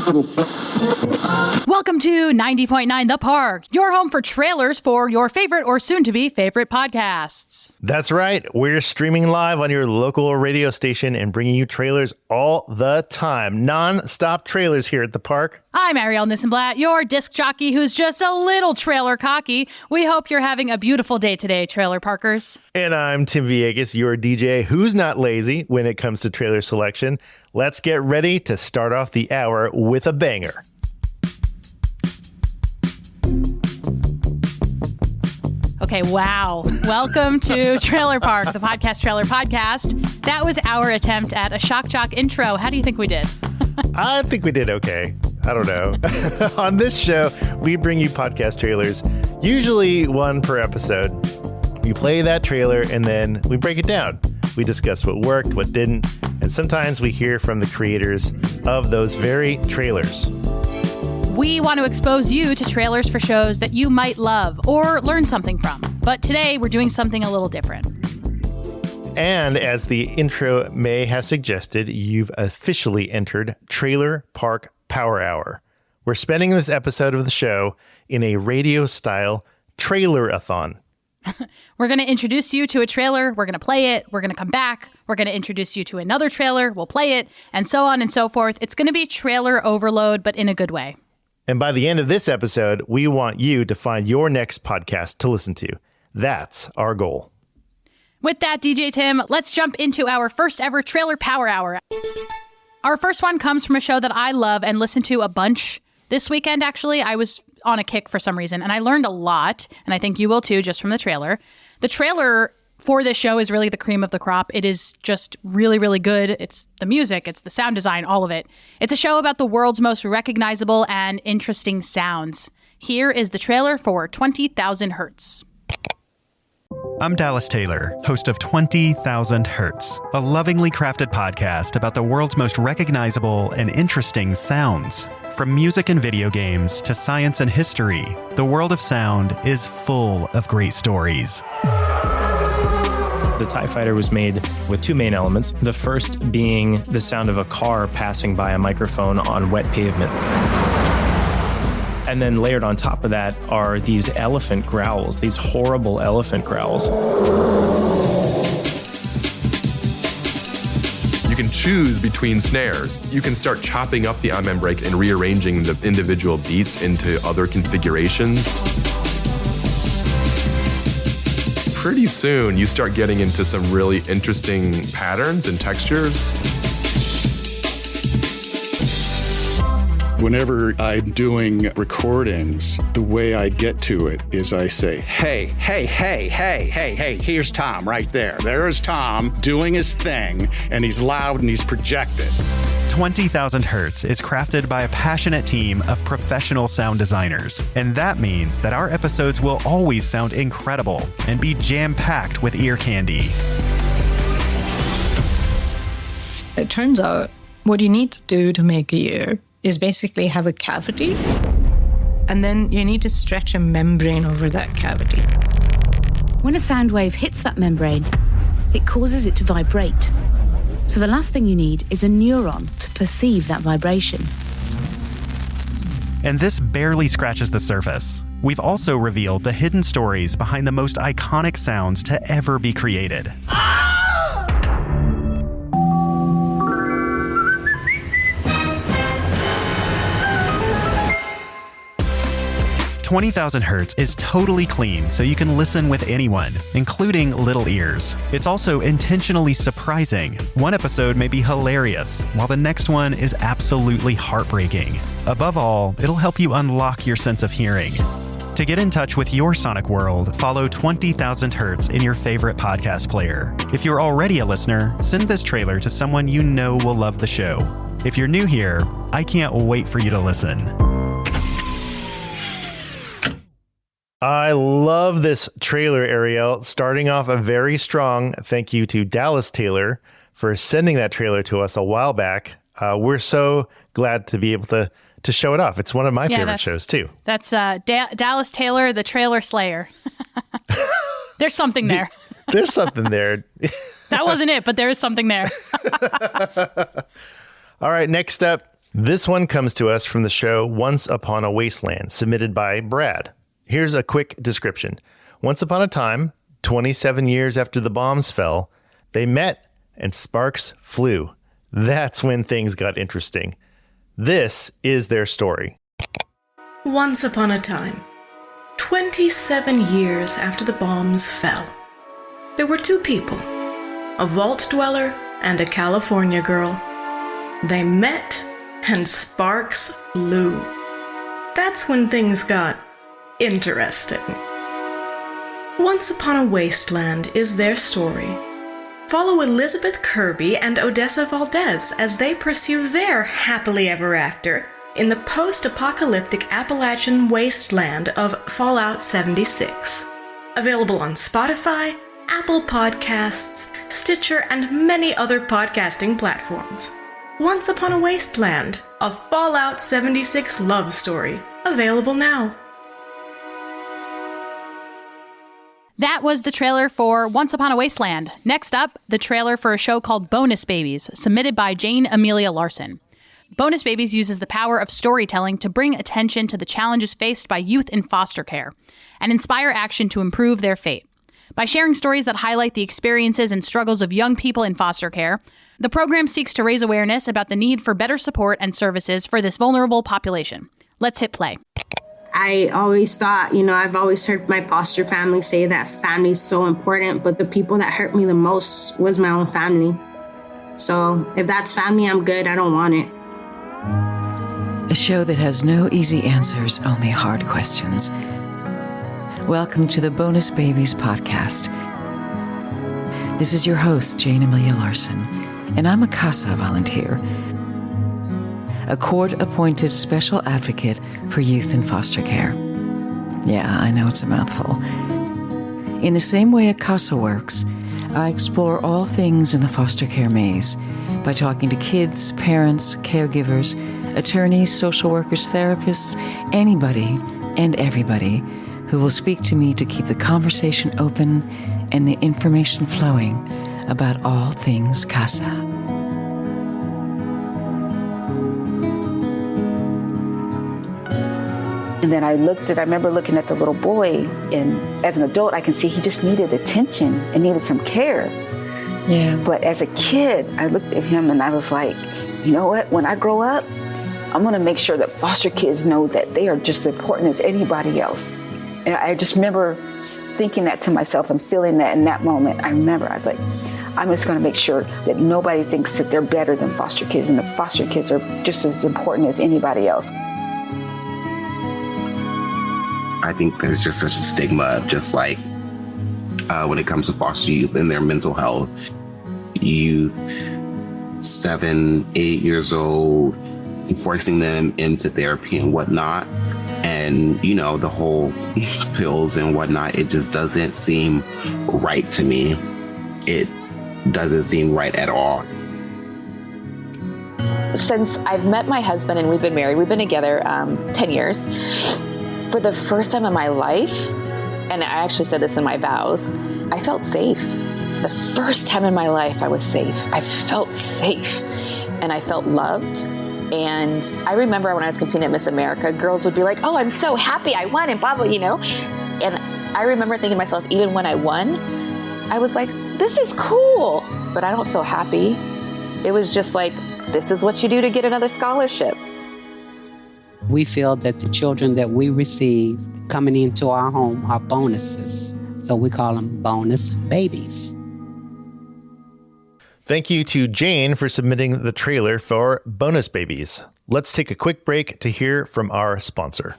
Welcome to 90.9 The Park, your home for trailers for your favorite or soon-to-be favorite podcasts. That's right. We're streaming live on your local radio station and bringing you trailers all the time. Non-stop trailers here at The Park. I'm Arielle Nissenblatt, your disc jockey who's just a little trailer cocky. We hope you're having a beautiful day today, trailer parkers. And I'm Tim Villegas, your DJ who's not lazy when it comes to trailer selection. Let's get ready to start off the hour with a banger. Okay, wow. Welcome to Trailer Park, the podcast trailer podcast. That was our attempt at a shock jock intro. How do you think we did? I think we did okay. I don't know. On this show, we bring you podcast trailers, usually one per episode. We play that trailer and then we break it down. We discuss what worked, what didn't, and sometimes we hear from the creators of those very trailers. We want to expose you to trailers for shows that you might love or learn something from. But today, we're doing something a little different. And as the intro may have suggested, you've officially entered Trailer Park Power Hour. We're spending this episode of the show in a radio-style trailer-a-thon. We're going to introduce you to a trailer. We're going to play it. We're going to come back. We're going to introduce you to another trailer. We'll play it, and so on and so forth. It's going to be trailer overload, but in a good way. And by the end of this episode, we want you to find your next podcast to listen to. That's our goal. With that, DJ Tim, let's jump into our first ever Trailer Power Hour. Our first one comes from a show that I love and listen to a bunch this weekend, actually. I was on a kick for some reason, and I learned a lot, and I think you will too, just from the trailer. The trailer for this show is really the cream of the crop. It is just really, really good. It's the music, it's the sound design, all of it. It's a show about the world's most recognizable and interesting sounds. Here is the trailer for 20,000 Hertz. I'm Dallas Taylor, host of 20,000 Hertz, a lovingly crafted podcast about the world's most recognizable and interesting sounds. From music and video games to science and history, the world of sound is full of great stories. The TIE Fighter was made with two main elements. The first being the sound of a car passing by a microphone on wet pavement. And then layered on top of that are these elephant growls, these horrible elephant growls. You can choose between snares. You can start chopping up the on-band break and rearranging the individual beats into other configurations. Pretty soon, you start getting into some really interesting patterns and textures. Whenever I'm doing recordings, the way I get to it is I say, hey, here's Tom right there. There's Tom doing his thing, and he's loud and he's projected. 20,000 Hertz is crafted by a passionate team of professional sound designers, and that means that our episodes will always sound incredible and be jam-packed with ear candy. It turns out what you need to do to make a ear is basically have a cavity, and then you need to stretch a membrane over that cavity. When a sound wave hits that membrane, it causes it to vibrate. So the last thing you need is a neuron to perceive that vibration. And this barely scratches the surface. We've also revealed the hidden stories behind the most iconic sounds to ever be created. 20,000 Hertz is totally clean, so you can listen with anyone, including little ears. It's also intentionally surprising. One episode may be hilarious, while the next one is absolutely heartbreaking. Above all, it'll help you unlock your sense of hearing. To get in touch with your sonic world, follow 20,000 Hertz in your favorite podcast player. If you're already a listener, send this trailer to someone you know will love the show. If you're new here, I can't wait for you to listen. I love this trailer, Arielle. Starting off a very strong thank you to Dallas Taylor for sending that trailer to us a while back. We're so glad to be able to show it off. It's one of my favorite shows, too. That's Dallas Taylor, the trailer slayer. There's something there. There's something there. That wasn't it, but there is something there. All right, next up, This one comes to us from the show Once Upon a Wasteland, submitted by Brad. Here's a quick description. Once upon a time, 27 years after the bombs fell, they met and sparks flew. That's when things got interesting. This is their story. Once upon a time, 27 years after the bombs fell, there were two people, a vault dweller and a California girl. They met and sparks flew. That's when things got interesting. Once Upon a Wasteland is their story. Follow Elizabeth Kirby and Odessa Valdez as they pursue their happily ever after in the post-apocalyptic Appalachian wasteland of Fallout 76. Available on Spotify, Apple Podcasts, Stitcher, and many other podcasting platforms. Once Upon a Wasteland, a Fallout 76 love story. Available now. That was the trailer for Once Upon a Wasteland. Next up, the trailer for a show called Bonus Babies, submitted by Jane Amelia Larson. Bonus Babies uses the power of storytelling to bring attention to the challenges faced by youth in foster care and inspire action to improve their fate. By sharing stories that highlight the experiences and struggles of young people in foster care, the program seeks to raise awareness about the need for better support and services for this vulnerable population. Let's hit play. I always thought, I've always heard my foster family say that family is so important, but the people that hurt me the most was my own family. So if that's family, I'm good. I don't want it. A show that has no easy answers, only hard questions. Welcome to the Bonus Babies podcast. This is your host, Jane Amelia Larson, and I'm a CASA volunteer, a court-appointed special advocate for youth in foster care. Yeah, I know it's a mouthful. In the same way a CASA works, I explore all things in the foster care maze by talking to kids, parents, caregivers, attorneys, social workers, therapists, anybody and everybody who will speak to me to keep the conversation open and the information flowing about all things CASA. And then I remember looking at the little boy, and as an adult, I can see he just needed attention and needed some care. Yeah. But as a kid, I looked at him and I was like, you know what? When I grow up, I'm going to make sure that foster kids know that they are just as important as anybody else. And I just remember thinking that to myself and feeling that in that moment. I was like, I'm just going to make sure that nobody thinks that they're better than foster kids, and the foster kids are just as important as anybody else. I think there's just such a stigma of just like when it comes to foster youth and their mental health. Youth 7, 8 years old, forcing them into therapy and whatnot. And, the whole pills and whatnot, it just doesn't seem right to me. It doesn't seem right at all. Since I've met my husband and we've been married, we've been together 10 years. For the first time in my life, and I actually said this in my vows, I felt safe. The first time in my life I was safe. I felt safe and I felt loved. And I remember when I was competing at Miss America, girls would be like, oh, I'm so happy I won and blah, blah, And I remember thinking to myself, even when I won, I was like, this is cool, but I don't feel happy. It was just like, this is what you do to get another scholarship. We feel that the children that we receive coming into our home are bonuses. So we call them bonus babies. Thank you to Jane for submitting the trailer for Bonus Babies. Let's take a quick break to hear from our sponsor.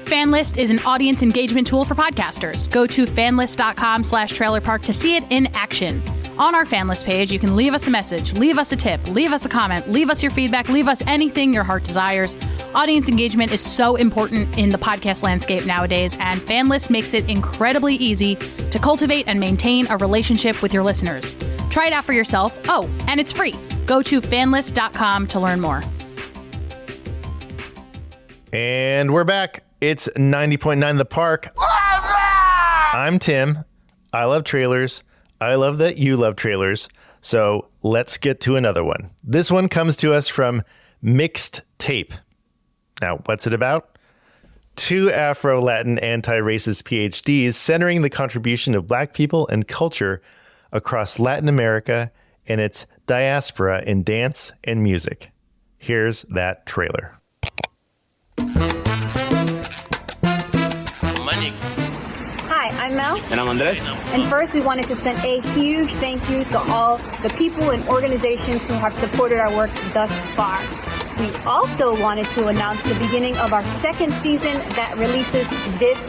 FanList is an audience engagement tool for podcasters. Go to fanlist.com/trailerpark to see it in action. On our FanList page, you can leave us a message, leave us a tip, leave us a comment, leave us your feedback, leave us anything your heart desires. Audience engagement is so important in the podcast landscape nowadays, and FanList makes it incredibly easy to cultivate and maintain a relationship with your listeners. Try it out for yourself. Oh, and it's free. Go to fanlist.com to learn more. And we're back. It's 90.9 The Park. I'm Tim. I love trailers. I love that you love trailers. So let's get to another one. This one comes to us from Mixed Tape. Now, what's it about? 2 Afro-Latin anti-racist PhDs centering the contribution of Black people and culture across Latin America and its diaspora in dance and music. Here's that trailer. Hi, I'm Mel. And I'm Andres. And first, we wanted to send a huge thank you to all the people and organizations who have supported our work thus far. We also wanted to announce the beginning of our 2nd season that releases this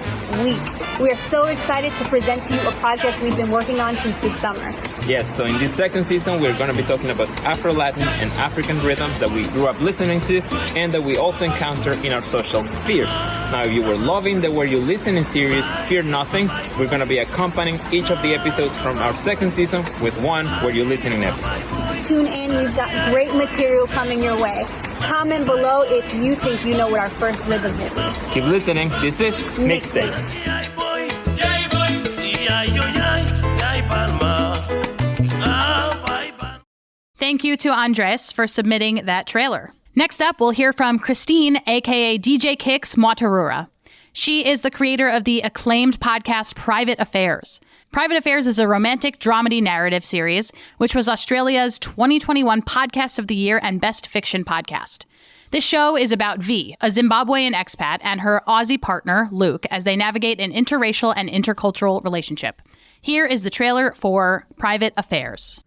week. We are so excited to present to you a project we've been working on since this summer. Yes, so in this 2nd season, we're going to be talking about Afro-Latin and African rhythms that we grew up listening to and that we also encounter in our social spheres. Now, if you were loving the Where You Listening series, fear nothing. We're going to be accompanying each of the episodes from our 2nd season with one Where You Listening episode. Tune in. We've got great material coming your way. Comment below if you think you know what our first rhythm is. Keep listening. This is Mixtape. Thank you to Andres for submitting that trailer. Next up, we'll hear from Christine, aka DJ Kix Mwatarura. She is the creator of the acclaimed podcast Private Affairs. Private Affairs is a romantic dramedy narrative series, which was Australia's 2021 Podcast of the Year and Best Fiction podcast. This show is about V, a Zimbabwean expat, and her Aussie partner, Luke, as they navigate an interracial and intercultural relationship. Here is the trailer for Private Affairs.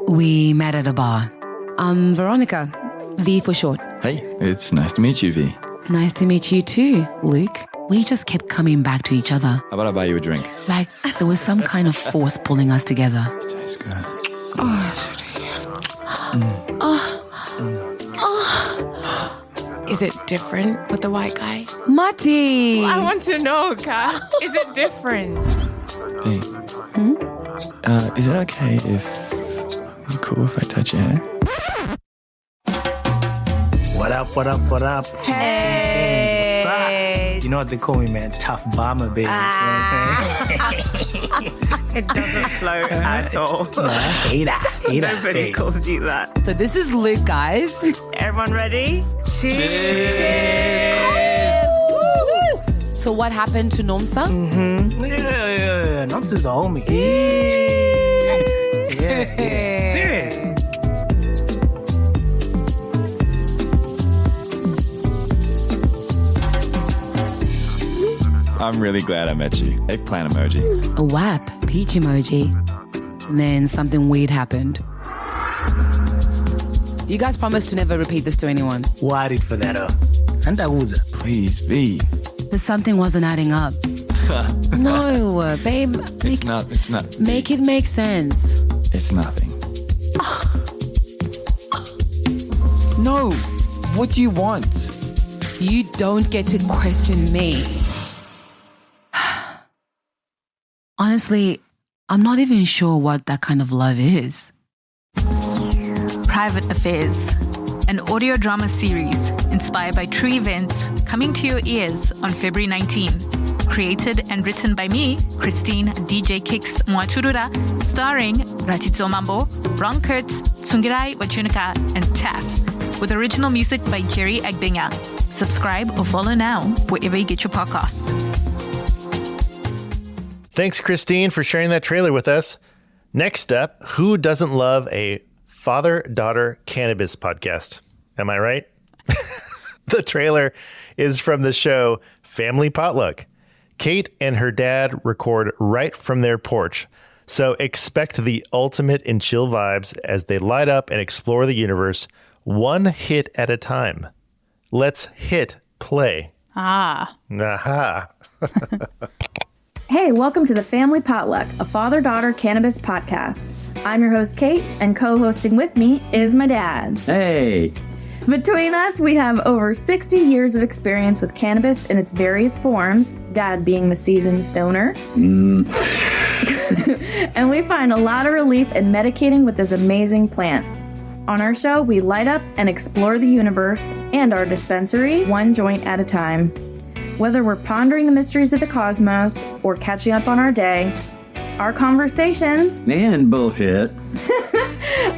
We met at a bar. I'm Veronica, V for short. Hey, it's nice to meet you, V. Nice to meet you too, Luke. We just kept coming back to each other. How about I buy you a drink? Like there was some kind of force pulling us together. Tastes good. Is it different with the white guy? Mati! I want to know, Ka. Is it different? V. Is it okay if you're cool if I touch your hair? What up, what up, what up? Hey! What's up? You know what they call me, man? Tough bomber, baby. You know what I'm saying? It doesn't flow at all. No, I hate that. Nobody calls you that. So this is Luke, guys. Everyone ready? Cheers! So what happened to Nomsa? Yeah. Nomsa's a homie. Yeah. Serious. I'm really glad I met you. Eggplant emoji. A WAP, peach emoji. And then something weird happened. You guys promised to never repeat this to anyone. Worried for that, Please, V. But something wasn't adding up. No, babe. It's not. Make it make sense. It's nothing. No. What do you want? You don't get to question me. Honestly, I'm not even sure what that kind of love is. Private Affairs, an audio drama series inspired by true events coming to your ears on February 19. Created and written by me, Christine DJ Kix Mwaturura, starring Ratitso Mambo, Ron Kurtz, Tsungirai Wachunika, and Taff, with original music by Jerry Agbinya. Subscribe or follow now wherever you get your podcasts. Thanks, Christine, for sharing that trailer with us. Next up, who doesn't love a father-daughter cannabis podcast? Am I right? The trailer is from the show Family Potluck. Kate and her dad record right from their porch, so expect the ultimate in chill vibes as they light up and explore the universe one hit at a time. Let's hit play. Ah. Aha. Hey, welcome to the Family Potluck, a father-daughter cannabis podcast. I'm your host, Kate, and co-hosting with me is my dad. Hey. Between us, we have over 60 years of experience with cannabis in its various forms, Dad being the seasoned stoner. And we find a lot of relief in medicating with this amazing plant. On our show, we light up and explore the universe and our dispensary one joint at a time. Whether we're pondering the mysteries of the cosmos or catching up on our day, Our conversations and bullshit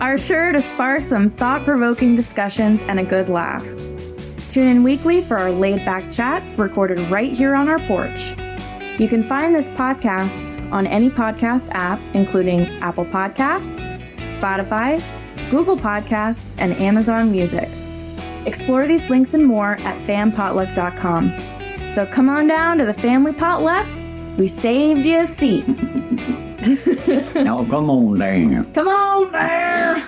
are sure to spark some thought-provoking discussions and a good laugh. Tune in weekly for our laid-back chats recorded right here on our porch. You can find this podcast on any podcast app, including Apple Podcasts, Spotify, Google Podcasts, and Amazon Music. Explore these links and more at fampotluck.com. So come on down to the family potluck. We saved you a seat. Now come on down. Come on there.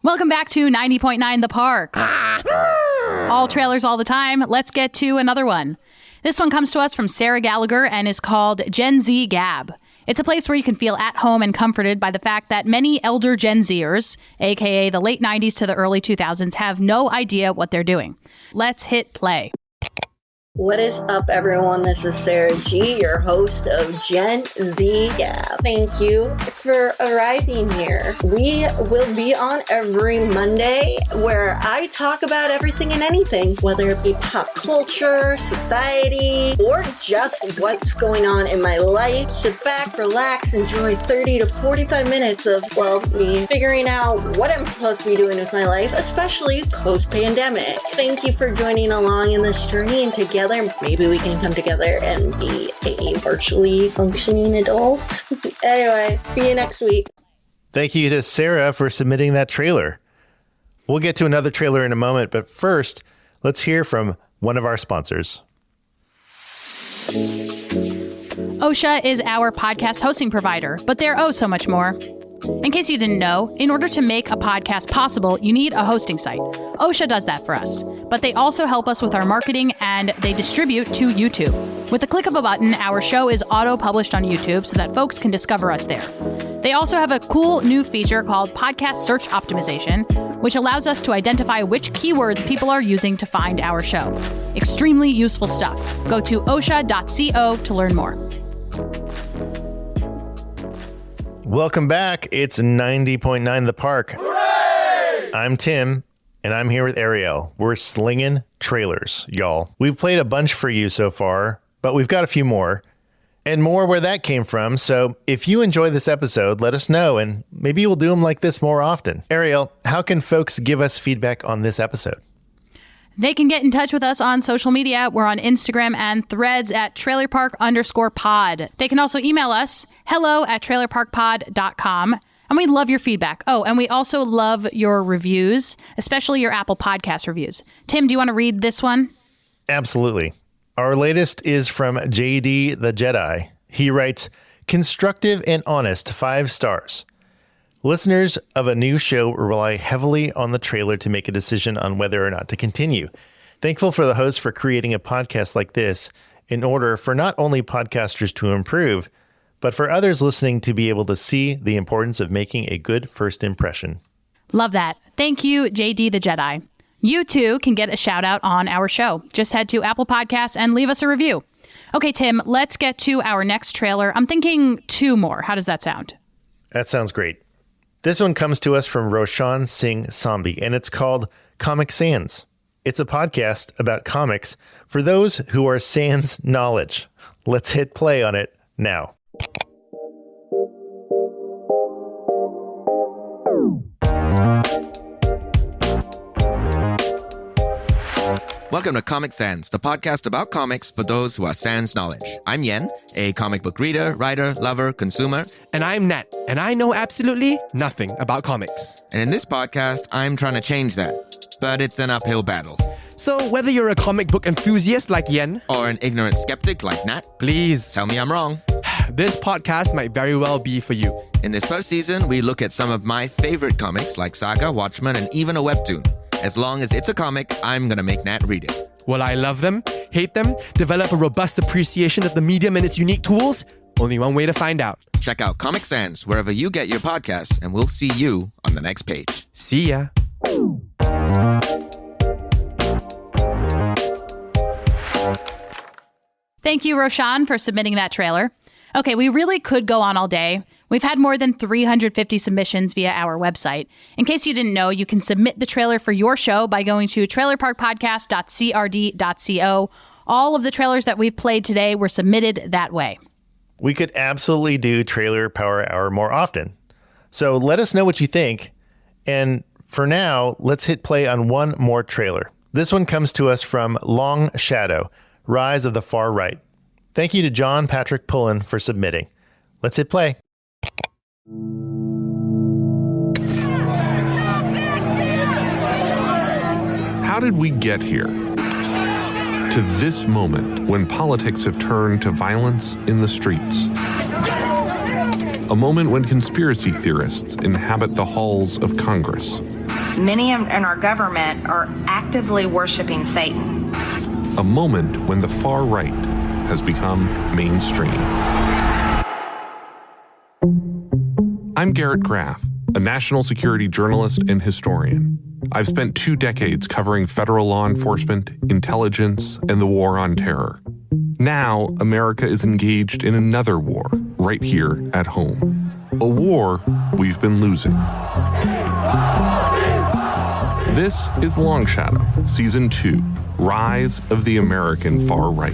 Welcome back to 90.9 The Park. All trailers all the time. Let's get to another one. This one comes to us from Sarah Gallagher and is called Gen Z Gab. It's a place where you can feel at home and comforted by the fact that many elder Gen Zers, aka the late 90s to the early 2000s, have no idea what they're doing. Let's hit play. What is up, everyone? This is Sarah G, your host of Gen Z Gab. Thank you for arriving here. We will be on every Monday where I talk about everything and anything, whether it be pop culture, society, or just what's going on in my life. Sit back, relax, enjoy 30 to 45 minutes of, me figuring out what I'm supposed to be doing with my life, especially post-pandemic. Thank you for joining along in this journey, and together maybe we can come together and be a virtually functioning adult. Anyway, see you next week. Thank you to Sarah for submitting that trailer. We'll get to another trailer in a moment, but first, let's hear from one of our sponsors. OSHA is our podcast hosting provider, but they're oh so much more. In case you didn't know, in order to make a podcast possible, you need a hosting site. OSHA does that for us, but they also help us with our marketing and they distribute to YouTube. With the click of a button, our show is auto-published on YouTube so that folks can discover us there. They also have a cool new feature called Podcast Search Optimization, which allows us to identify which keywords people are using to find our show. Extremely useful stuff. Go to osha.co to learn more. Welcome back. It's 90.9 The Park. Hooray! I'm Tim, and I'm here with Arielle. We're slinging trailers, y'all. We've played a bunch for you so far, but we've got a few more, and more where that came from. So if you enjoy this episode, let us know, and maybe we'll do them like this more often. Arielle, how can folks give us feedback on this episode? They can get in touch with us on social media. We're on Instagram and Threads at trailerpark_pod. They can also email us, hello@trailerparkpod.com. And we love your feedback. Oh, and we also love your reviews, especially your Apple Podcast reviews. Tim, do you want to read this one? Absolutely. Our latest is from JD the Jedi. He writes, constructive and honest, 5 stars. Listeners of a new show rely heavily on the trailer to make a decision on whether or not to continue. Thankful for the host for creating a podcast like this in order for not only podcasters to improve, but for others listening to be able to see the importance of making a good first impression. Love that. Thank you, JD the Jedi. You too can get a shout out on our show. Just head to Apple Podcasts and leave us a review. Okay, Tim, let's get to our next trailer. I'm thinking 2 more. How does that sound? That sounds great. This one comes to us from Roshan Singh Sambi, and it's called Comic Sans. It's a podcast about comics for those who are sans knowledge. Let's hit play on it now. Welcome to Comic Sans, the podcast about comics for those who are sans knowledge. I'm Yen, a comic book reader, writer, lover, consumer. And I'm Nat, and I know absolutely nothing about comics. And in this podcast, I'm trying to change that. But it's an uphill battle. So whether you're a comic book enthusiast like Yen, or an ignorant skeptic like Nat, please tell me I'm wrong. This podcast might very well be for you. In this first season, we look at some of my favorite comics like Saga, Watchmen, and even a webtoon. As long as it's a comic, I'm gonna make Nat read it. Will I love them, hate them, develop a robust appreciation of the medium and its unique tools? Only one way to find out. Check out Comic Sans wherever you get your podcasts, and we'll see you on the next page. See ya. Thank you, Roshan, for submitting that trailer. Okay, we really could go on all day. We've had more than 350 submissions via our website. In case you didn't know, you can submit the trailer for your show by going to trailerparkpodcast.crd.co All of the trailers that we've played today were submitted that way. We could absolutely do Trailer Power Hour more often. So let us know what you think. And for now, let's hit play on one more trailer. This one comes to us from Long Shadow, Rise of the Far Right. Thank you to John Patrick Pullen for submitting. Let's hit play. How did we get here? To this moment when politics have turned to violence in the streets. A moment when conspiracy theorists inhabit the halls of Congress. Many in our government are actively worshiping Satan. A moment when the far right has become mainstream. I'm Garrett Graff, a national security journalist and historian. I've spent 2 decades covering federal law enforcement, intelligence, and the war on terror. Now, America is engaged in another war, right here at home. A war we've been losing. This is Long Shadow, Season 2, Rise of the American Far Right.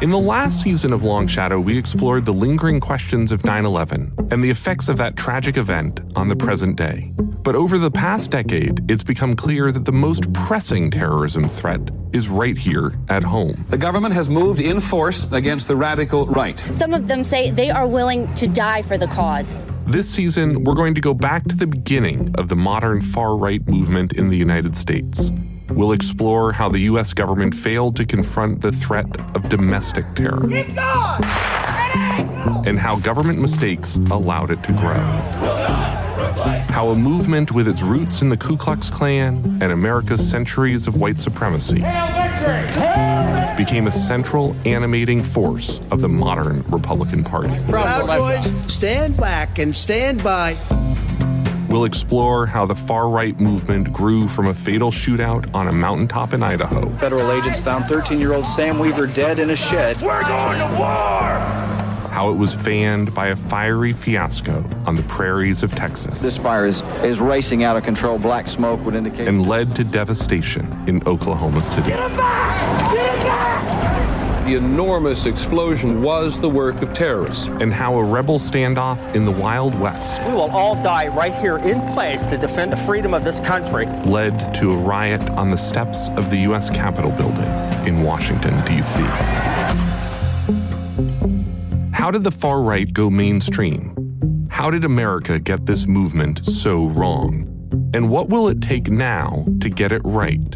In the last season of Long Shadow, we explored the lingering questions of 9/11 and the effects of that tragic event on the present day. But over the past decade, it's become clear that the most pressing terrorism threat is right here at home. The government has moved in force against the radical right. Some of them say they are willing to die for the cause. This season, we're going to go back to the beginning of the modern far-right movement in the United States. We'll explore how the U.S. government failed to confront the threat of domestic terror. And how government mistakes allowed it to grow. How a movement with its roots in the Ku Klux Klan and America's centuries of white supremacy became a central animating force of the modern Republican Party. Proud Boys, stand back and stand by. We'll explore how the far-right movement grew from a fatal shootout on a mountaintop in Idaho. Federal agents found 13-year-old Sam Weaver dead in a shed. We're going to war! How it was fanned by a fiery fiasco on the prairies of Texas. This fire is racing out of control. Black smoke would indicate. And led to devastation in Oklahoma City. Get him back! Get him back! The enormous explosion was the work of terrorists. And how a rebel standoff in the Wild West. We will all die right here in place to defend the freedom of this country. Led to a riot on the steps of the U.S. Capitol building in Washington, D.C. How did the far right go mainstream? How did America get this movement so wrong? And what will it take now to get it right?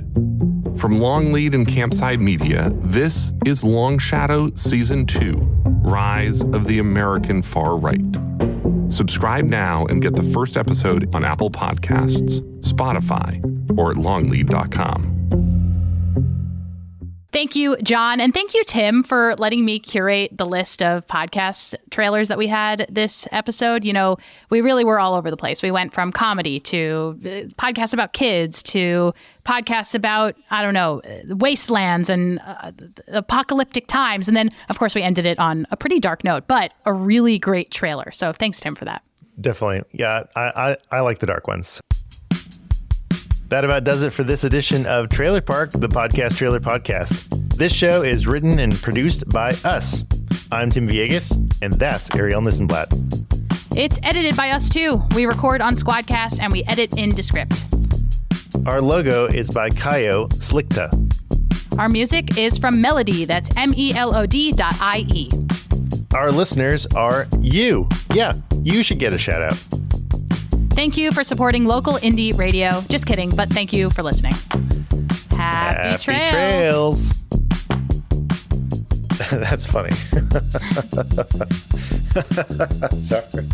From Longlead and Campside Media, this is Long Shadow Season 2, Rise of the American Far Right. Subscribe now and get the first episode on Apple Podcasts, Spotify, or at longlead.com. Thank you, John. And thank you, Tim, for letting me curate the list of podcast trailers that we had this episode. You know, we really were all over the place. We went from comedy to podcasts about kids to podcasts about, I don't know, wastelands and apocalyptic times. And then, of course, we ended it on a pretty dark note, but a really great trailer. So thanks, Tim, for that. Definitely. Yeah, I like the dark ones. That about does it for this edition of Trailer Park, the podcast trailer podcast. This show is written and produced by us. I'm Tim Villegas, and that's Arielle Nissenblatt. It's edited by us, too. We record on Squadcast, and we edit in Descript. Our logo is by Caio, Slikta. Our music is from Melody, that's melod.ie. Our listeners are you. Yeah, you should get a shout out. Thank you for supporting local indie radio. Just kidding, but thank you for listening. Happy trails. That's funny. Sorry.